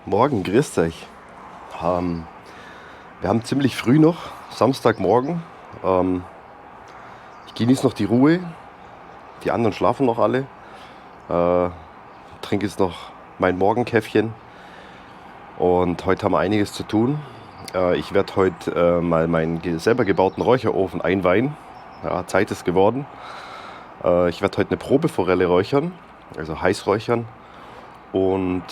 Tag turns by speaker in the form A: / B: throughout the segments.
A: Morgen, grüßt euch. Wir haben ziemlich früh noch, Samstagmorgen. Ähm, Ich genieße noch die Ruhe. Die anderen schlafen noch alle. Äh, Trinke jetzt noch mein Morgenkäffchen. Und heute haben wir einiges zu tun. Ich werde heute mal meinen selber gebauten Räucherofen einweihen. Ja, Zeit ist geworden. Ich werde heute eine Probeforelle räuchern, also heiß räuchern. Und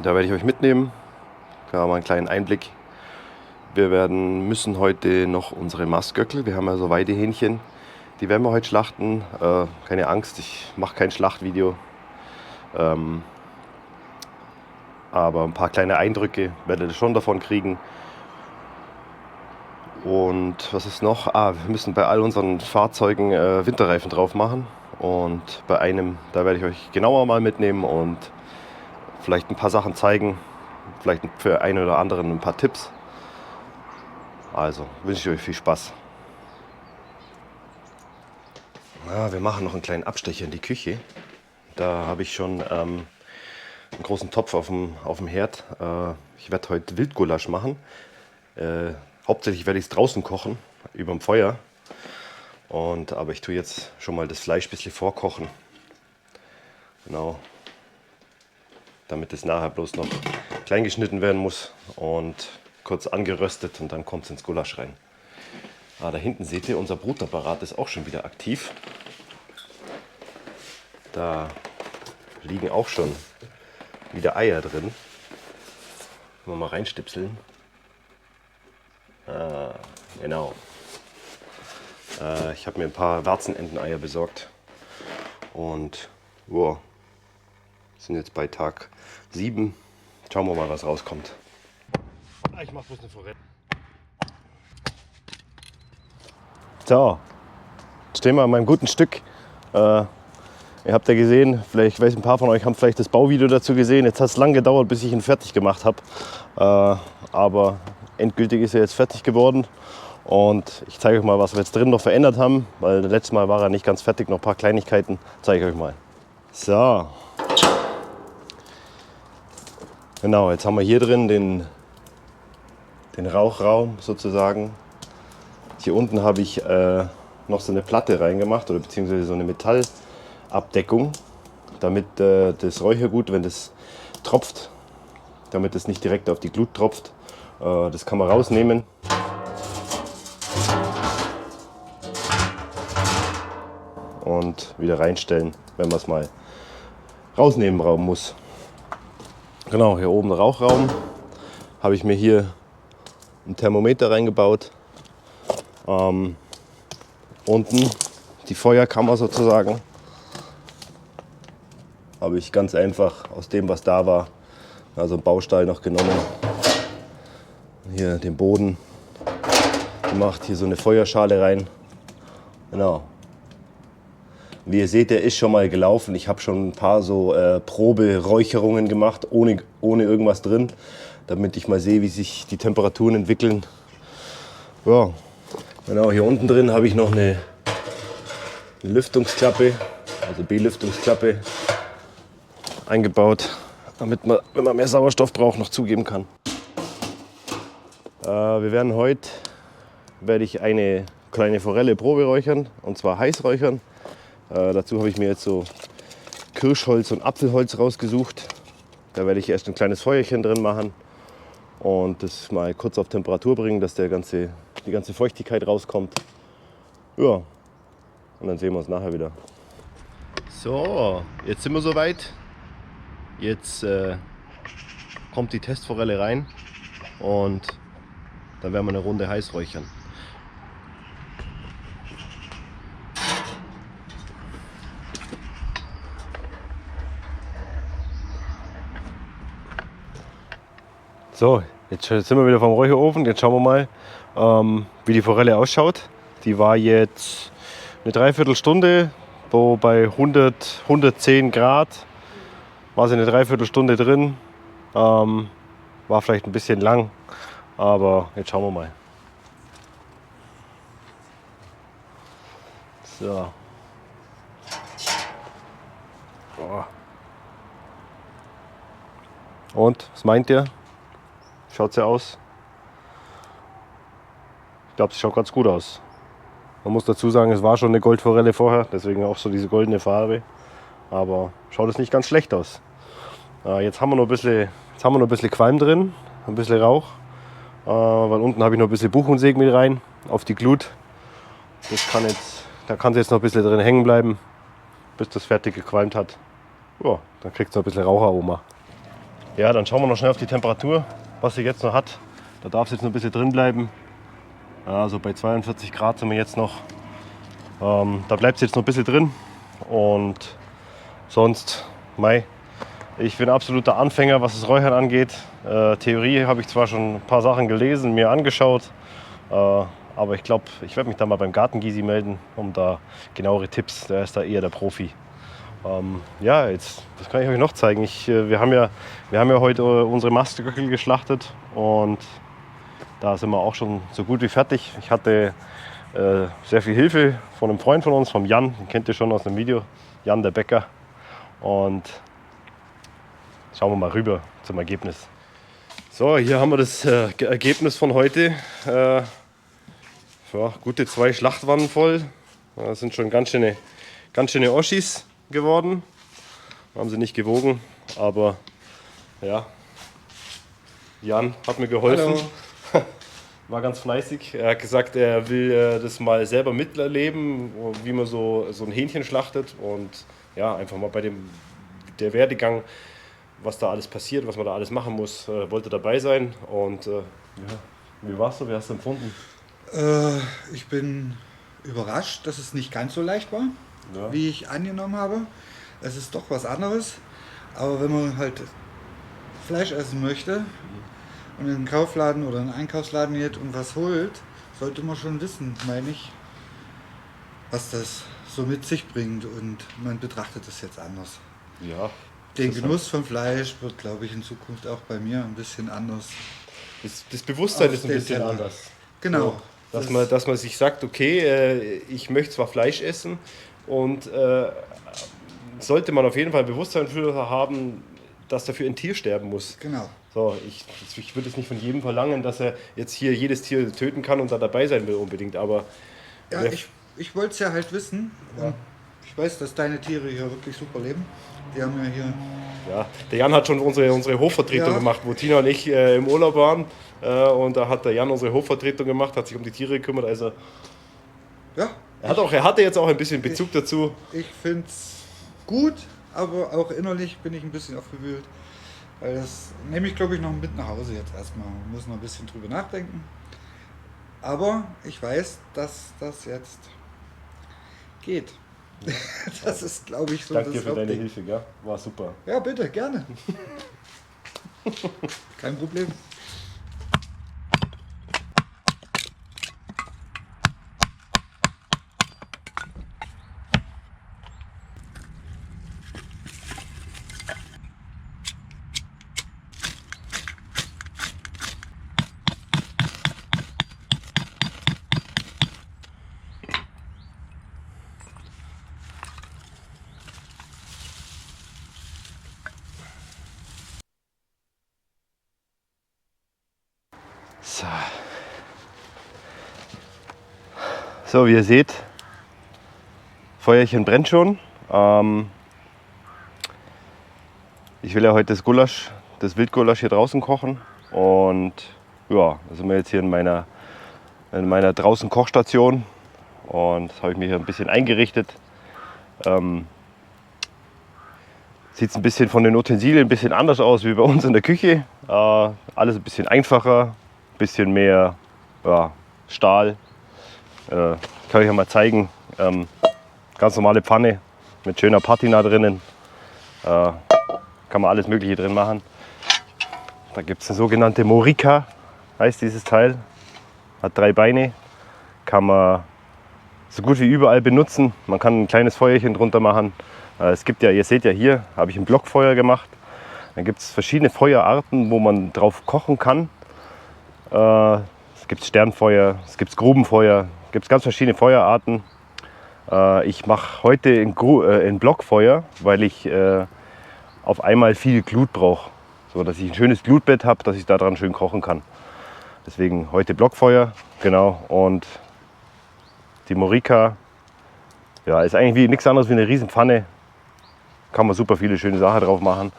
A: da werde ich euch mitnehmen. Da haben wir einen kleinen Einblick. Müssen heute noch unsere Mastgöckel, wir haben ja so Weidehähnchen, die werden wir heute schlachten. Keine Angst, ich mache kein Schlachtvideo. Aber ein paar kleine Eindrücke werdet ihr schon davon kriegen. Und was ist noch? Wir müssen bei all unseren Fahrzeugen Winterreifen drauf machen. Und bei einem, da werde ich euch genauer mal mitnehmen und vielleicht ein paar Sachen zeigen. Vielleicht für einen oder anderen ein paar Tipps. Also wünsche ich euch viel Spaß. Ja, wir machen noch einen kleinen Abstecher in die Küche. Da habe ich schon einen großen Topf auf dem Herd. Ich werde heute Wildgulasch machen. Hauptsächlich werde ich es draußen kochen, über dem Feuer. Aber ich tue jetzt schon mal das Fleisch ein bisschen vorkochen. Genau. Damit es nachher bloß noch klein geschnitten werden muss und kurz angeröstet und dann kommt es ins Gulasch rein. Da hinten seht ihr, unser Brutapparat ist auch schon wieder aktiv. Da liegen auch schon wieder Eier drin. Können wir mal reinstipseln. Genau. Ich habe mir ein paar Warzenenteneier besorgt. Und wow, sind jetzt bei Tag 7. Schauen wir mal, was rauskommt. Ich mache bloß eine Forelle. So, jetzt stehen wir an meinem guten Stück. Ihr habt ja gesehen, vielleicht, ich weiß, ein paar von euch haben vielleicht das Bauvideo dazu gesehen. Jetzt hat es lang gedauert, bis ich ihn fertig gemacht habe. Aber endgültig ist er jetzt fertig geworden. Und ich zeige euch mal, was wir jetzt drin noch verändert haben. Weil das letzte Mal war er nicht ganz fertig, noch ein paar Kleinigkeiten. Zeige ich euch mal. So. Genau, jetzt haben wir hier drin den Rauchraum sozusagen. Hier unten habe ich noch so eine Platte reingemacht, oder beziehungsweise so eine Metallabdeckung, damit das Räuchergut, wenn das tropft, damit es nicht direkt auf die Glut tropft, das kann man rausnehmen. Und wieder reinstellen, wenn man es mal rausnehmen muss. Genau, hier oben Rauchraum. Habe ich mir hier ein Thermometer reingebaut. Unten die Feuerkammer sozusagen. Habe ich ganz einfach aus dem, was da war, also einen Baustein noch genommen. Hier den Boden gemacht, hier so eine Feuerschale rein. Genau. Wie ihr seht, der ist schon mal gelaufen. Ich habe schon ein paar so Proberäucherungen gemacht, ohne irgendwas drin, damit ich mal sehe, wie sich die Temperaturen entwickeln. Ja, genau, hier unten drin habe ich noch eine Lüftungsklappe, also Belüftungsklappe eingebaut, damit man, wenn man mehr Sauerstoff braucht, noch zugeben kann. Werde ich eine kleine Forelle Probe räuchern, und zwar heiß räuchern. Dazu habe ich mir jetzt so Kirschholz und Apfelholz rausgesucht. Da werde ich erst ein kleines Feuerchen drin machen und das mal kurz auf Temperatur bringen, dass die ganze Feuchtigkeit rauskommt. Ja, und dann sehen wir uns nachher wieder. So, jetzt sind wir soweit. Jetzt kommt die Testforelle rein und dann werden wir eine Runde heiß räuchern. So, jetzt sind wir wieder vom Räucherofen. Jetzt schauen wir mal, wie die Forelle ausschaut. Die war jetzt eine Dreiviertelstunde, wo bei 110 Grad war sie eine Dreiviertelstunde drin. War vielleicht ein bisschen lang, aber jetzt schauen wir mal. So. Oh. Und, was meint ihr? Schaut sie aus? Ich glaube, sie schaut ganz gut aus. Man muss dazu sagen, es war schon eine Goldforelle vorher, deswegen auch so diese goldene Farbe. Aber schaut es nicht ganz schlecht aus. Jetzt haben wir noch ein bisschen Qualm drin, ein bisschen Rauch. Weil unten habe ich noch ein bisschen Buchungseg mit rein auf die Glut. Da kann sie jetzt noch ein bisschen drin hängen bleiben, bis das fertig gequalmt hat. Ja, dann kriegt es noch ein bisschen Raucharoma. Ja, dann schauen wir noch schnell auf die Temperatur, was sie jetzt noch hat. Da darf es jetzt noch ein bisschen drin bleiben. Also bei 42 Grad sind wir jetzt noch. Da bleibt es jetzt noch ein bisschen drin. Und sonst, ich bin absoluter Anfänger, was das Räuchern angeht. Theorie habe ich zwar schon ein paar Sachen gelesen, mir angeschaut. Aber ich glaube, ich werde mich da mal beim Gartengysi melden, um da genauere Tipps. Der ist da eher der Profi. Das kann ich euch noch zeigen. Wir haben ja heute unsere Mastgöckel geschlachtet und da sind wir auch schon so gut wie fertig. Ich hatte sehr viel Hilfe von einem Freund von uns, vom Jan, den kennt ihr schon aus dem Video, Jan der Bäcker. Und schauen wir mal rüber zum Ergebnis. So, hier haben wir das Ergebnis von heute. Gute 2 Schlachtwannen voll. Das sind schon ganz schöne Oschis geworden. Haben sie nicht gewogen, aber ja, Jan hat mir geholfen. Hallo. War ganz fleißig. Er hat gesagt, er will das mal selber miterleben, wie man so ein Hähnchen schlachtet und ja, einfach mal bei der Werdegang, was da alles passiert, was man da alles machen muss, wollte dabei sein. Und wie war's so? Wie hast du empfunden?
B: Ich bin überrascht, dass es nicht ganz so leicht war, wie ich angenommen habe. Es ist doch was anderes. Aber wenn man halt Fleisch essen möchte und in einen Kaufladen oder einen Einkaufsladen geht und was holt, sollte man schon wissen, meine ich, was das so mit sich bringt. Und man betrachtet es jetzt anders.
A: Ja.
B: Den Genuss von Fleisch wird, glaube ich, in Zukunft auch bei mir ein bisschen anders.
A: Das Bewusstsein ist ein bisschen anders.
B: Genau.
A: So, dass man sich sagt, okay, ich möchte zwar Fleisch essen und sollte man auf jeden Fall ein Bewusstsein für haben, dass dafür ein Tier sterben muss.
B: Genau.
A: So, ich würde es nicht von jedem verlangen, dass er jetzt hier jedes Tier töten kann und da dabei sein will unbedingt, aber...
B: Ja, ich wollte es ja halt wissen. Ja. Ich weiß, dass deine Tiere hier wirklich super leben. Die haben ja hier...
A: Ja, der Jan hat schon unsere Hofvertretung gemacht, wo Tina und ich im Urlaub waren. Und da hat der Jan unsere Hofvertretung gemacht, hat sich um die Tiere gekümmert. Also
B: ja,
A: er hatte jetzt auch ein bisschen Bezug dazu.
B: Ich finde es gut, aber auch innerlich bin ich ein bisschen aufgewühlt. Weil das nehme ich, glaube ich, noch mit nach Hause jetzt erstmal. Muss noch ein bisschen drüber nachdenken. Aber ich weiß, dass das jetzt geht. Das ist, glaube ich, so
A: Danke
B: das
A: dir für deine
B: Hauptding.
A: Hilfe, gell? War super.
B: Ja, bitte, gerne. Kein Problem.
A: So, wie ihr seht, Feuerchen brennt schon. Ich will ja heute das Wildgulasch hier draußen kochen. Und ja, da sind wir jetzt hier in meiner draußen Kochstation. Und das habe ich mir hier ein bisschen eingerichtet. Sieht ein bisschen von den Utensilien ein bisschen anders aus wie bei uns in der Küche. Alles ein bisschen einfacher, ein bisschen mehr Stahl. Kann ich euch ja mal zeigen. Ganz normale Pfanne mit schöner Patina drinnen. Kann man alles Mögliche drin machen. Da gibt es eine sogenannte Morika, heißt dieses Teil. Hat 3 Beine. Kann man so gut wie überall benutzen. Man kann ein kleines Feuerchen drunter machen. Es gibt ja, ihr seht ja hier, habe ich ein Blockfeuer gemacht. Dann gibt es verschiedene Feuerarten, wo man drauf kochen kann. Es gibt Sternfeuer, es gibt Grubenfeuer, es gibt ganz verschiedene Feuerarten. Ich mache heute ein Blockfeuer, weil ich auf einmal viel Glut brauche. so dass ich ein schönes Glutbett habe, dass ich daran schön kochen kann. Deswegen heute Blockfeuer, genau, und die Morika, ja, ist eigentlich wie nichts anderes wie eine Riesenpfanne. Kann man super viele schöne Sachen drauf machen.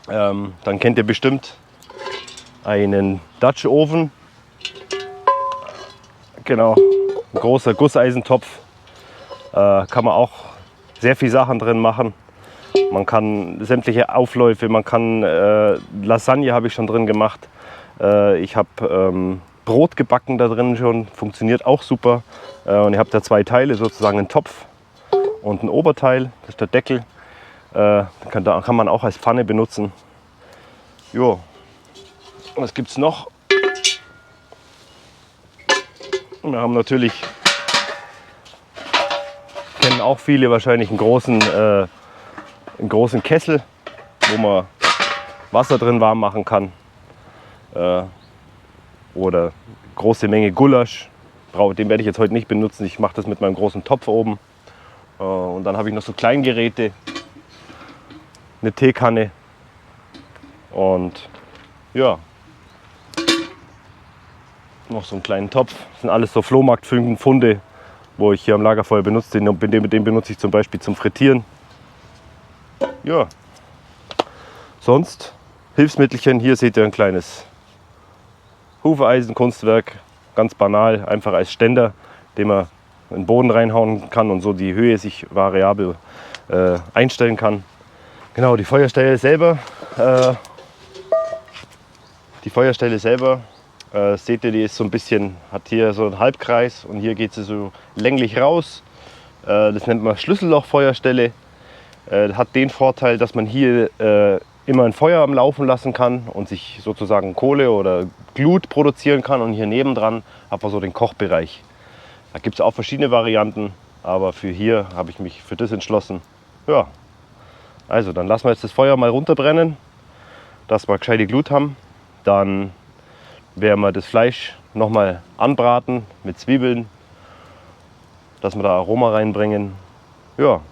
A: Dann kennt ihr bestimmt einen Dutch Oven. Genau, ein großer Gusseisentopf. Kann man auch sehr viele Sachen drin machen. Man kann sämtliche Aufläufe, man kann Lasagne habe ich schon drin gemacht. Ich habe Brot gebacken da drin schon, funktioniert auch super. Und ihr habt da 2 Teile, sozusagen einen Topf und ein Oberteil, das ist der Deckel. Da kann man auch als Pfanne benutzen. Jo, was gibt es noch? Wir haben natürlich, kennen auch viele wahrscheinlich, einen großen Kessel, wo man Wasser drin warm machen kann. Oder große Menge Gulasch. Den werde ich jetzt heute nicht benutzen. Ich mache das mit meinem großen Topf oben. Und dann habe ich noch so Kleingeräte, eine Teekanne und ja, noch so einen kleinen Topf. Das sind alles so Flohmarktfunde, wo ich hier am Lagerfeuer benutze. Den benutze ich zum Beispiel zum Frittieren. Ja, sonst Hilfsmittelchen. Hier seht ihr ein kleines Hufeisenkunstwerk, ganz banal, einfach als Ständer, den man in den Boden reinhauen kann und so die Höhe sich variabel einstellen kann. Genau, die Feuerstelle selber. Seht ihr, die ist so ein bisschen, hat hier so einen Halbkreis und hier geht sie so länglich raus. Das nennt man Schlüssellochfeuerstelle. Hat den Vorteil, dass man hier immer ein Feuer am Laufen lassen kann und sich sozusagen Kohle oder Glut produzieren kann. Und hier nebendran hat man so den Kochbereich. Da gibt es auch verschiedene Varianten, aber für hier habe ich mich für das entschlossen. Ja, also dann lassen wir jetzt das Feuer mal runterbrennen, dass wir gescheite Glut haben. Dann werden wir das Fleisch nochmal anbraten mit Zwiebeln, dass wir da Aroma reinbringen. Ja,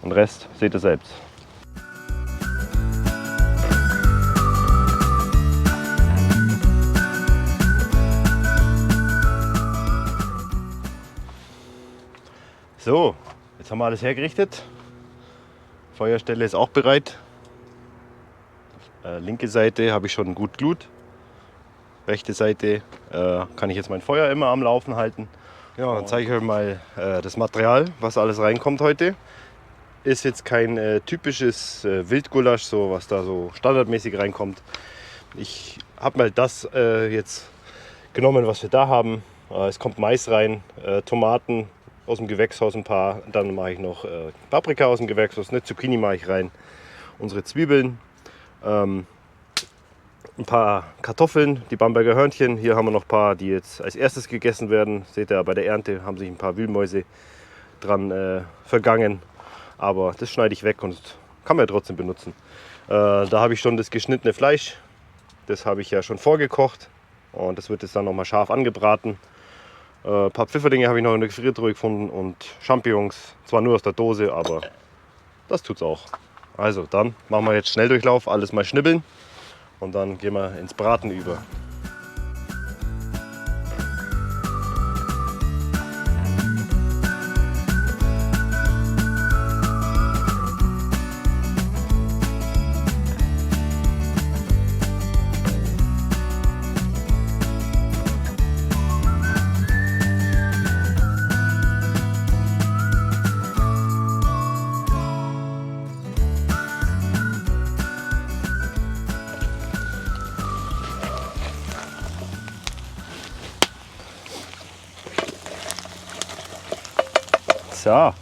A: und Rest seht ihr selbst. So, jetzt haben wir alles hergerichtet. Feuerstelle ist auch bereit. Linke Seite habe ich schon gut Glut. Rechte Seite kann ich jetzt mein Feuer immer am Laufen halten. Ja, dann zeige ich euch mal das Material, was alles reinkommt heute. Ist jetzt kein typisches Wildgulasch, so was da so standardmäßig reinkommt. Ich habe mal das jetzt genommen, was wir da haben. Es kommt Mais rein, Tomaten aus dem Gewächshaus ein paar. Dann mache ich noch Paprika aus dem Gewächshaus, eine Zucchini mache ich rein. Unsere Zwiebeln. Ein paar Kartoffeln, die Bamberger Hörnchen. Hier haben wir noch ein paar, die jetzt als erstes gegessen werden. Seht ihr, bei der Ernte haben sich ein paar Wühlmäuse dran vergangen. Aber das schneide ich weg und kann man ja trotzdem benutzen. Da habe ich schon das geschnittene Fleisch. Das habe ich ja schon vorgekocht. Und das wird jetzt dann nochmal scharf angebraten. Ein paar Pfifferlinge habe ich noch in der Gefriertruhe gefunden. Und Champignons, zwar nur aus der Dose, aber das tut's auch. Also dann machen wir jetzt Schnelldurchlauf, alles mal schnibbeln. Und dann gehen wir ins Braten über. So,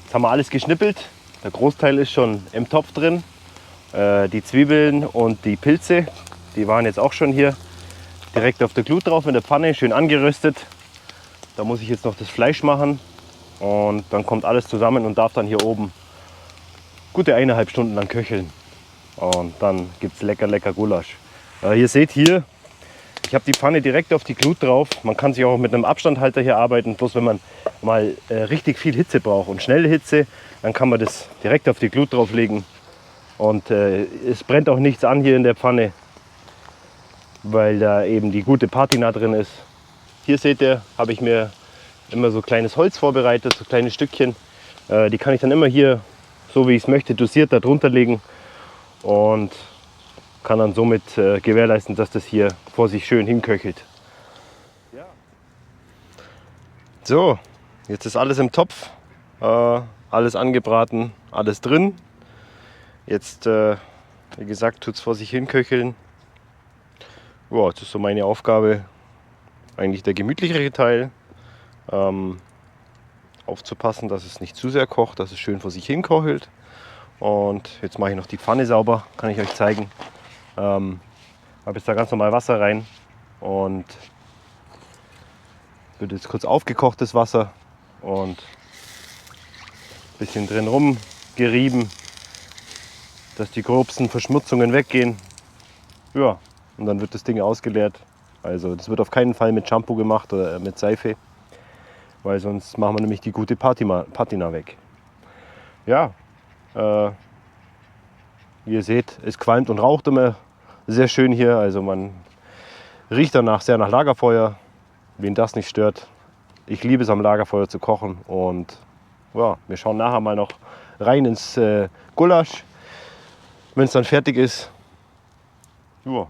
A: jetzt haben wir alles geschnippelt. Der Großteil ist schon im Topf drin. Die Zwiebeln und die Pilze, die waren jetzt auch schon hier direkt auf der Glut drauf in der Pfanne, schön angeröstet. Da muss ich jetzt noch das Fleisch machen und dann kommt alles zusammen und darf dann hier oben gute 1,5 Stunden lang köcheln. Und dann gibt es lecker Gulasch. Ihr seht hier, ich habe die Pfanne direkt auf die Glut drauf. Man kann sich auch mit einem Abstandhalter hier arbeiten. Bloß wenn man mal richtig viel Hitze braucht und schnelle Hitze, dann kann man das direkt auf die Glut drauflegen. Und es brennt auch nichts an hier in der Pfanne, weil da eben die gute Patina drin ist. Hier seht ihr, habe ich mir immer so kleines Holz vorbereitet, so kleine Stückchen. Die kann ich dann immer hier, so wie ich es möchte, dosiert da drunter legen und kann dann somit gewährleisten, dass das hier vor sich schön hinköchelt. So, jetzt ist alles im Topf, alles angebraten, alles drin. Jetzt, wie gesagt, tut es vor sich hinköcheln. Ja, das ist so meine Aufgabe, eigentlich der gemütlichere Teil. Aufzupassen, dass es nicht zu sehr kocht, dass es schön vor sich hin kochelt. Und jetzt mache ich noch die Pfanne sauber, kann ich euch zeigen. Habe jetzt da ganz normal Wasser rein und wird jetzt kurz aufgekochtes Wasser und ein bisschen drin rumgerieben, dass die grobsten Verschmutzungen weggehen. Ja, und dann wird das Ding ausgeleert. Also das wird auf keinen Fall mit Shampoo gemacht oder mit Seife, weil sonst machen wir nämlich die gute Patina weg. Ja, wie ihr seht, es qualmt und raucht immer sehr schön hier. Also man riecht danach sehr nach Lagerfeuer. Wen das nicht stört, ich liebe es am Lagerfeuer zu kochen. Und ja, wir schauen nachher mal noch rein ins Gulasch, wenn es dann fertig ist. Ja,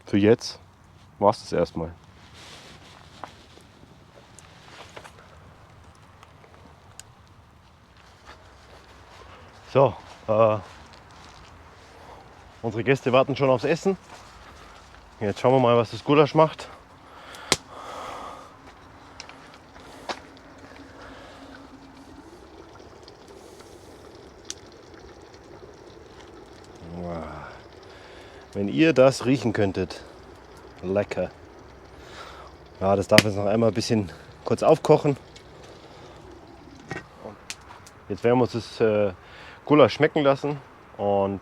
A: für jetzt war es das erstmal. So, unsere Gäste warten schon aufs Essen. Jetzt schauen wir mal, was das Gulasch macht. Wenn ihr das riechen könntet, lecker. Ja, das darf jetzt noch einmal ein bisschen kurz aufkochen. Jetzt werden wir uns das Gulasch schmecken lassen und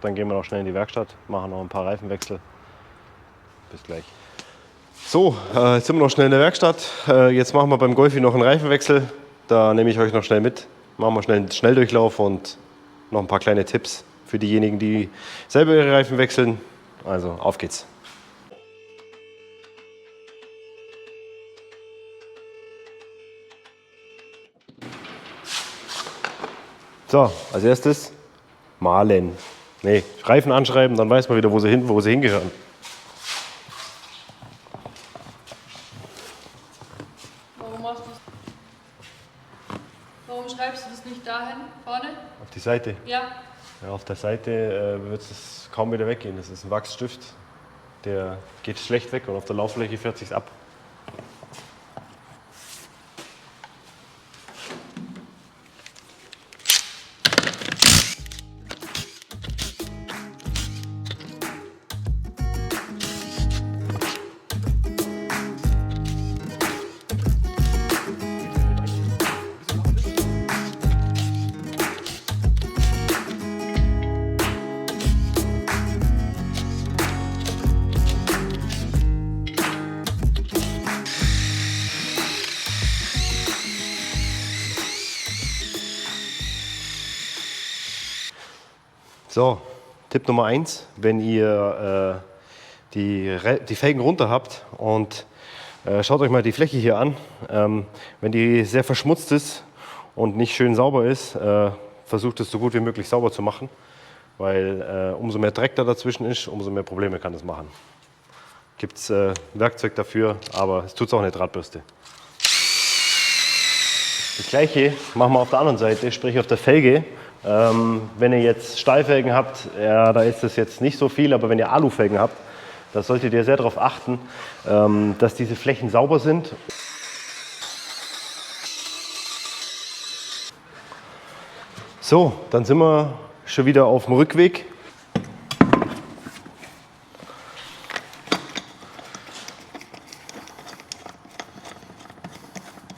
A: dann gehen wir noch schnell in die Werkstatt, machen noch ein paar Reifenwechsel. Bis gleich. So, jetzt sind wir noch schnell in der Werkstatt. Jetzt machen wir beim Golfi noch einen Reifenwechsel. Da nehme ich euch noch schnell mit. Machen wir schnell einen Schnelldurchlauf und noch ein paar kleine Tipps für diejenigen, die selber ihre Reifen wechseln. Also auf geht's. So, als erstes mahlen. Nee, Reifen anschreiben, dann weiß man wieder, wo sie hingehören.
C: Warum schreibst du das nicht dahin, vorne?
A: Auf die Seite?
C: Ja.
A: Ja, auf der Seite wird es kaum wieder weggehen. Das ist ein Wachsstift, der geht schlecht weg und auf der Lauffläche fährt es sich ab. So, Tipp Nummer 1, wenn ihr die Felgen runter habt und schaut euch mal die Fläche hier an. Wenn die sehr verschmutzt ist und nicht schön sauber ist, versucht es so gut wie möglich sauber zu machen, weil umso mehr Dreck da dazwischen ist, umso mehr Probleme kann es machen. Gibt es Werkzeug dafür, aber es tut es auch nicht Drahtbürste. Das gleiche machen wir auf der anderen Seite, sprich auf der Felge. Wenn ihr jetzt Stahlfelgen habt, ja, da ist das jetzt nicht so viel, aber wenn ihr Alufelgen habt, da solltet ihr sehr darauf achten, dass diese Flächen sauber sind. So, dann sind wir schon wieder auf dem Rückweg.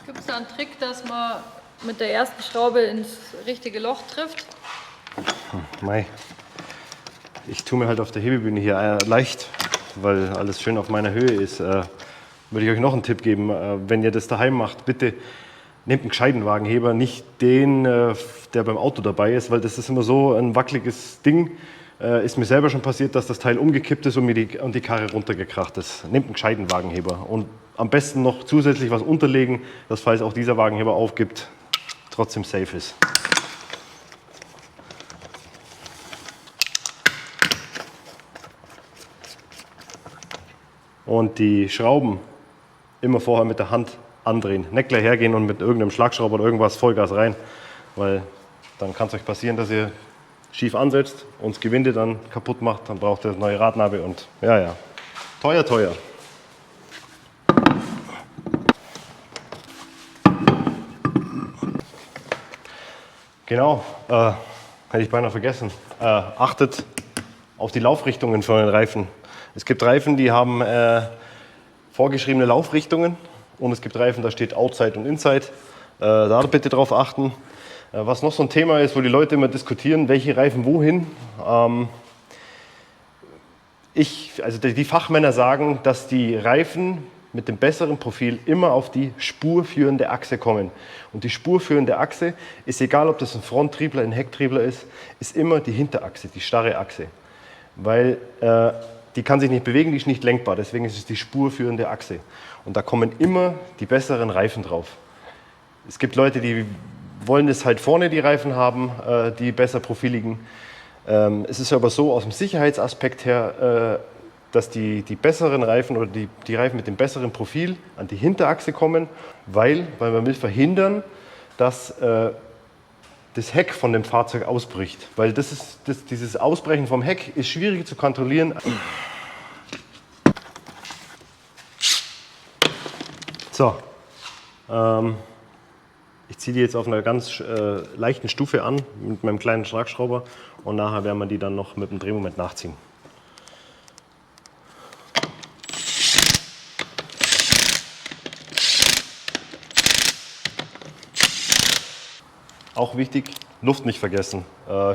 C: Gibt es da einen Trick, dass man mit der ersten Schraube ins richtige Loch trifft?
A: Mei. Ich tue mir halt auf der Hebebühne hier leicht, weil alles schön auf meiner Höhe ist. Würde ich euch noch einen Tipp geben, wenn ihr das daheim macht, bitte nehmt einen gescheiten Wagenheber, nicht den, der beim Auto dabei ist, weil das ist immer so ein wackeliges Ding. Ist mir selber schon passiert, dass das Teil umgekippt ist und mir die Karre runtergekracht ist. Nehmt einen gescheiten Wagenheber und am besten noch zusätzlich was unterlegen, dass falls auch dieser Wagenheber aufgibt, trotzdem safe ist. Und die Schrauben immer vorher mit der Hand andrehen. Nicht gleich hergehen und mit irgendeinem Schlagschrauber oder irgendwas Vollgas rein, weil dann kann es euch passieren, dass ihr schief ansetzt und das Gewinde dann kaputt macht. Dann braucht ihr eine neue Radnabe und ja, teuer, teuer. Genau, hätte ich beinahe vergessen. Achtet auf die Laufrichtungen von den Reifen. Es gibt Reifen, die haben vorgeschriebene Laufrichtungen und es gibt Reifen, da steht Outside und Inside. Da bitte drauf achten. Was noch so ein Thema ist, wo die Leute immer diskutieren, welche Reifen wohin. Also die Fachmänner sagen, dass die Reifen mit dem besseren Profil immer auf die spurführende Achse kommen. Und die spurführende Achse ist, egal ob das ein Fronttriebler, ein Hecktriebler ist immer die Hinterachse, die starre Achse. Weil die kann sich nicht bewegen, die ist nicht lenkbar, deswegen ist es die spurführende Achse. Und da kommen immer die besseren Reifen drauf. Es gibt Leute, die wollen es halt vorne, die Reifen haben, die besser profiligen. Es ist aber so aus dem Sicherheitsaspekt her, dass die besseren Reifen oder die Reifen mit dem besseren Profil an die Hinterachse kommen, weil man will verhindern, dass das Heck von dem Fahrzeug ausbricht. Weil dieses Ausbrechen vom Heck ist schwierig zu kontrollieren. So, ich ziehe die jetzt auf einer ganz leichten Stufe an mit meinem kleinen Schlagschrauber und nachher werden wir die dann noch mit dem Drehmoment nachziehen. Auch wichtig, Luft nicht vergessen.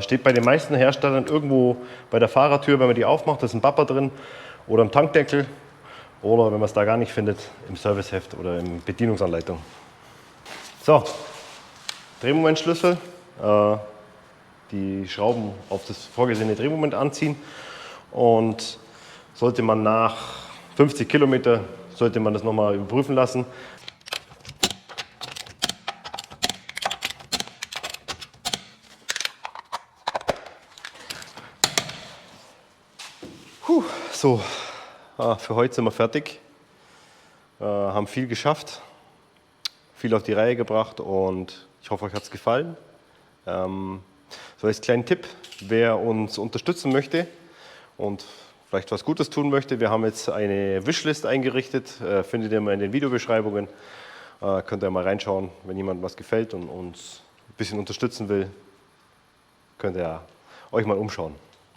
A: Steht bei den meisten Herstellern irgendwo bei der Fahrertür, wenn man die aufmacht, ist ein Bapper drin oder im Tankdeckel oder wenn man es da gar nicht findet, im Serviceheft oder in Bedienungsanleitung. So, Drehmomentschlüssel, die Schrauben auf das vorgesehene Drehmoment anziehen und sollte man nach 50 Kilometer, sollte man das nochmal überprüfen lassen. So, für heute sind wir fertig, haben viel geschafft, viel auf die Reihe gebracht und ich hoffe, euch hat es gefallen. So als kleinen Tipp, wer uns unterstützen möchte und vielleicht was Gutes tun möchte, wir haben jetzt eine Wishlist eingerichtet, findet ihr mal in den Videobeschreibungen, könnt ihr mal reinschauen, wenn jemand was gefällt und uns ein bisschen unterstützen will, könnt ihr euch mal umschauen.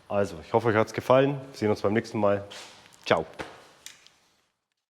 A: Also, ich hoffe, euch hat es gefallen. Wir sehen uns beim nächsten Mal. Ciao.